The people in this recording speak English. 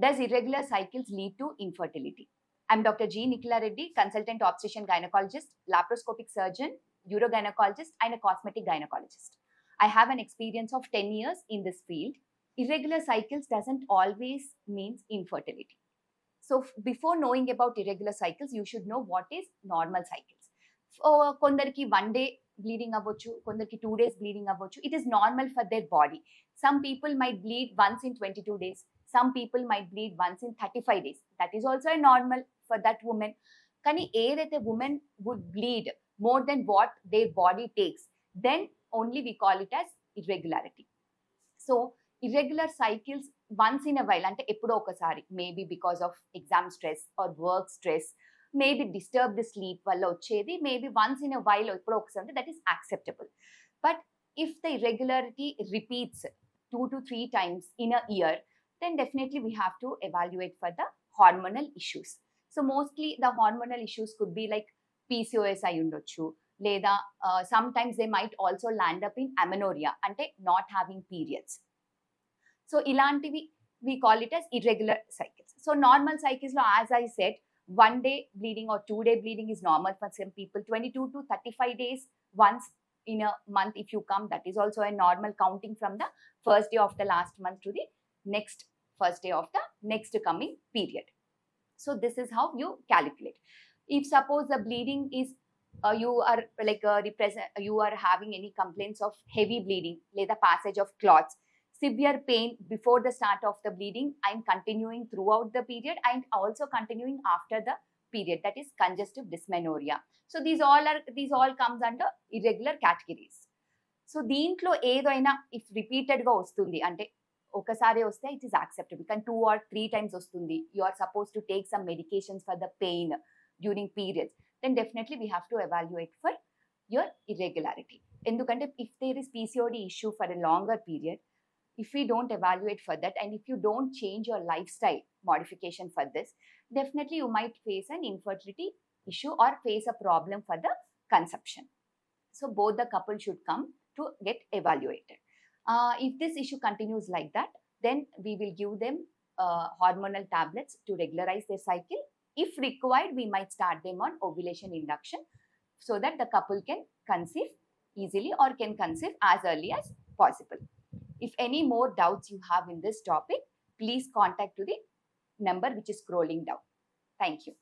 Does irregular cycles lead to infertility? I'm Dr. Nikila Reddy, consultant obstetrician gynecologist, laparoscopic surgeon, urogynecologist, and a cosmetic gynecologist. I have an experience of 10 years in this field. Irregular cycles doesn't always mean infertility. So before knowing about irregular cycles, you should know what is normal cycles. కొందరికి 1 day bleeding అవ్వచ్చు, కొందరికి 2 days bleeding అవ్వచ్చు. It is normal for their body. Some people might bleed once in 22 days. Some people might bleed once in 35 days. That is also a normal for that woman. కానీ ఏదైతే women would bleed more than what their body takes, then only we call it as irregularity. So irregular cycles once in a while, అంటే ఎప్పుడో ఒకసారి, maybe because of exam stress or work stress, maybe disturbed sleep వల్ల వచ్చేది, maybe once in a while ఎప్పుడో ఒకసారి, that is acceptable. But if the irregularity repeats 2 to 3 times in a year, then definitely we have to evaluate for the hormonal issues. So mostly the hormonal issues could be like PCOS అయి ఉండొచ్చు, లేదా sometimes they might also land up in amenorrhea, అంటే not having periods. So ilantivi we call it as irregular cycles. So normal cycles lo, as I said, 1 day bleeding or 2 day bleeding is normal for some people. 22 to 35 days once in a month if you come, that is also a normal, counting from the first day of the last month to the next first day of the next coming period. So this is how you calculate. If suppose the bleeding is you are like you are having any complaints of heavy bleeding, లేదా passage of clots, severe pain before the start of the bleeding and continuing throughout the period and also continuing after the period, that is congestive dysmenorrhea. So these all comes under irregular categories. So దీంట్లో ఏదైనా if repeated గా వస్తుంది, అంటే ఒకసారి వస్తే it is acceptable, కానీ 2 or 3 times వస్తుంది, you are supposed to take some medications for the pain during periods, then definitely we have to evaluate for your irregularity. ఎందుకంటే if there is PCOD issue for a longer period, if we don't evaluate for that and if you don't change your lifestyle modification for this, definitely you might face an infertility issue or face a problem for the conception. So both the couple should come to get evaluated. If this issue continues like that, then we will give them hormonal tablets to regularize their cycle. If required, we might start them on ovulation induction so that the couple can conceive easily or can conceive as early as possible. If any more doubts you have in this topic, please contact to the number which is scrolling down. Thank you.